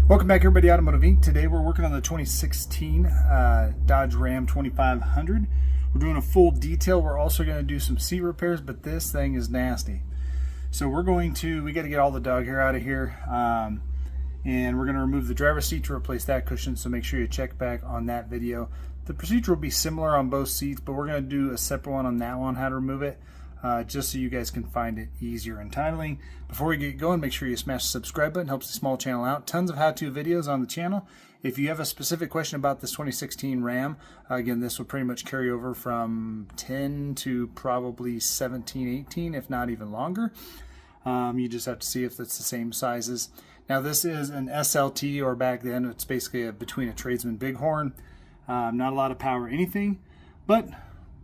Welcome back, everybody. Automotive Inc. Today we're working on the 2016 Dodge Ram 2500. We're doing a full detail. We're also going to do some seat repairs, but this thing is nasty. So we got to get all the dog hair out of here, and we're going to remove the driver's seat to replace that cushion. So make sure you check back on that video. The procedure will be similar on both seats, but we're going to do a separate one on that one, how to remove it. Just so you guys can find it easier in titling. Before we get going, make sure you smash the subscribe button. Helps the small channel out. Tons of how-to videos on the channel. If you have a specific question about this 2016 Ram, again, this will pretty much carry over from 10 to probably 17, 18, if not even longer. You just have to see if it's the same sizes. Now, this is an SLT, or back then it's basically between a tradesman bighorn. Not a lot of power or anything, but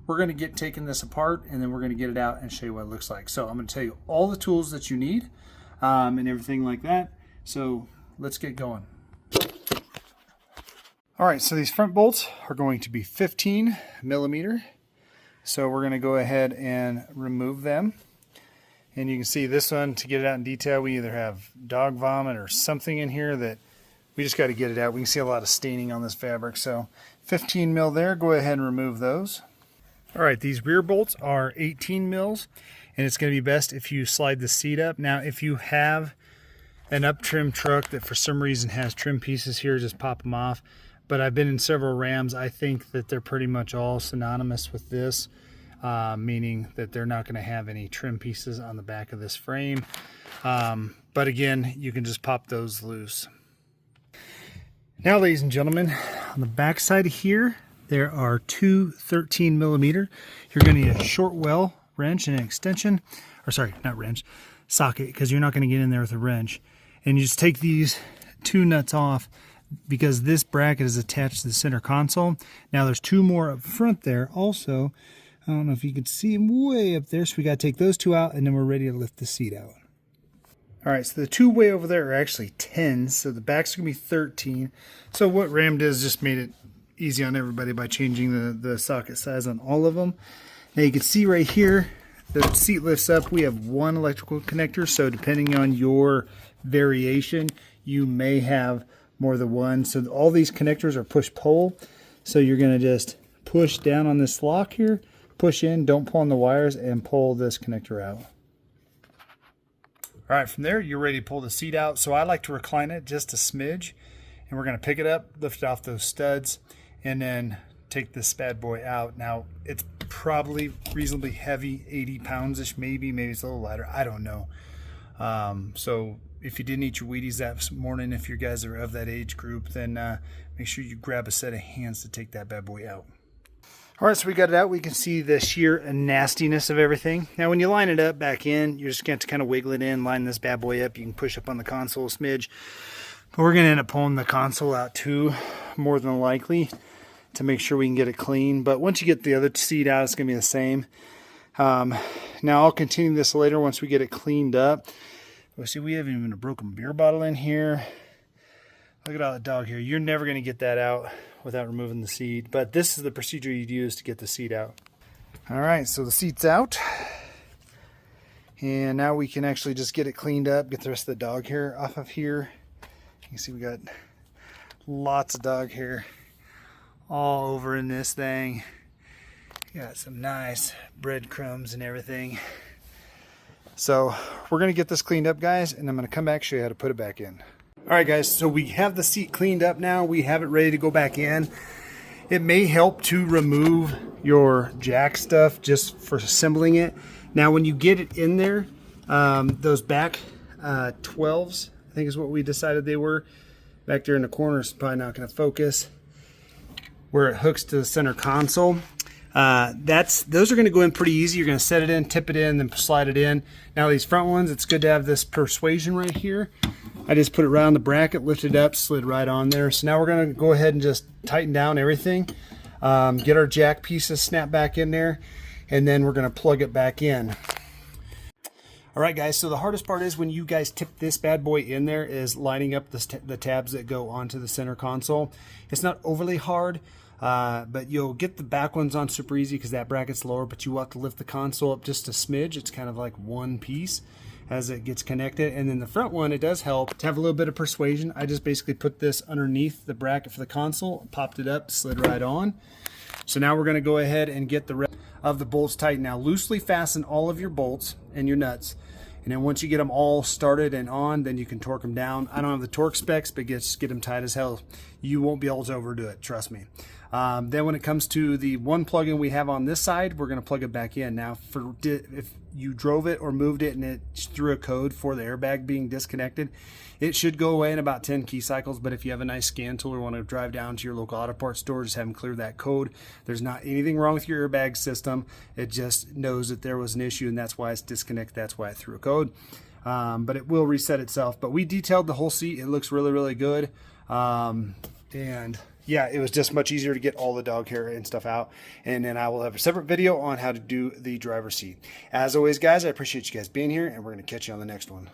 we're going to get taking this apart, and then we're going to get it out and show you what it looks like. So I'm going to tell you all the tools that you need and everything like that. So let's get going. All right, so these front bolts are going to be 15 millimeter. So we're going to go ahead and remove them. And you can see this one, to get it out in detail, we either have dog vomit or something in here that we just got to get it out. We can see a lot of staining on this fabric. So 15 mil there, go ahead and remove those. All right, these rear bolts are 18 mils, and it's going to be best if you slide the seat up. Now, if you have an up-trim truck that for some reason has trim pieces here, just pop them off. But I've been in several Rams. I think that they're pretty much all synonymous with this, meaning that they're not going to have any trim pieces on the back of this frame. But again, you can just pop those loose. Now, ladies and gentlemen, on the back side here, there are two 13 millimeter. You're going to need a short well wrench and an extension, or sorry, not wrench, socket, because you're not going to get in there with a wrench. And you just take these two nuts off because this bracket is attached to the center console. Now there's two more up front there also. I don't know if you can see them way up there. So we got to take those two out, and then we're ready to lift the seat out. All right, so the two way over there are actually 10, so the back's going to be 13. So what Ram did is just made it easy on everybody by changing the socket size on all of them. Now you can see right here, the seat lifts up. We have one electrical connector, so depending on your variation, you may have more than one. So all these connectors are push-pull, so you're going to just push down on this lock here, push in, don't pull on the wires, and pull this connector out. All right, from there, you're ready to pull the seat out. So I like to recline it just a smidge, and we're going to pick it up, lift it off those studs, and then take this bad boy out. Now, it's probably reasonably heavy, 80 pounds-ish, maybe it's a little lighter, I don't know. So if you didn't eat your Wheaties that morning, if you guys are of that age group, then make sure you grab a set of hands to take that bad boy out. All right, so we got it out. We can see the sheer nastiness of everything. Now, when you line it up back in, you're just going to kind of wiggle it in, line this bad boy up. You can push up on the console a smidge. But we're going to end up pulling the console out too, more than likely, to make sure we can get it clean. But once you get the other seat out, it's going to be the same. Now, I'll continue this later once we get it cleaned up. Well, see, we haven't even a broken beer bottle in here. Look at all the dog here. You're never going to get that out without removing the seat. But this is the procedure you'd use to get the seat out. All right, so the seat's out. And now we can actually just get it cleaned up, get the rest of the dog hair off of here. You can see we got lots of dog hair all over in this thing. Got some nice breadcrumbs and everything. So we're going to get this cleaned up, guys, and I'm going to come back and show you how to put it back in. All right, guys, so we have the seat cleaned up now. We have it ready to go back in. It may help to remove your jack stuff just for assembling it. Now, when you get it in there, those back 12s, I think is what we decided they were. Back there in the corner is probably not going to focus. Where it hooks to the center console. Those are going to go in pretty easy. You're going to set it in, tip it in, then slide it in. Now these front ones, it's good to have this persuasion right here. I just put it right on the bracket, lifted it up, slid right on there. So now we're going to go ahead and just tighten down everything. Get our jack pieces snapped back in there, and then we're going to plug it back in. All right, guys, so the hardest part is when you guys tip this bad boy in there is lining up the tabs that go onto the center console. It's not overly hard, but you'll get the back ones on super easy because that bracket's lower, but you will have to lift the console up just a smidge. It's kind of like one piece. as it gets connected. And then the front one, it does help to have a little bit of persuasion. I just basically put this underneath the bracket for the console, popped it up, slid right on. So now we're going to go ahead and get the rest of the bolts tight. Now loosely fasten all of your bolts and your nuts. And then once you get them all started and on, then you can torque them down. I don't have the torque specs, but just get them tight as hell. You won't be able to overdo it, trust me. Then when it comes to the one plug-in we have on this side, we're going to plug it back in. Now, if you drove it or moved it and it threw a code for the airbag being disconnected, it should go away in about 10 key cycles. But if you have a nice scan tool or want to drive down to your local auto parts store, just have them clear that code. There's not anything wrong with your airbag system. It just knows that there was an issue, and that's why it's disconnected. That's why it threw a code. But it will reset itself. But we detailed the whole seat. It looks really, really good. And yeah, it was just much easier to get all the dog hair and stuff out. And then I will have a separate video on how to do the driver's seat. As always, guys, I appreciate you guys being here, and we're going to catch you on the next one.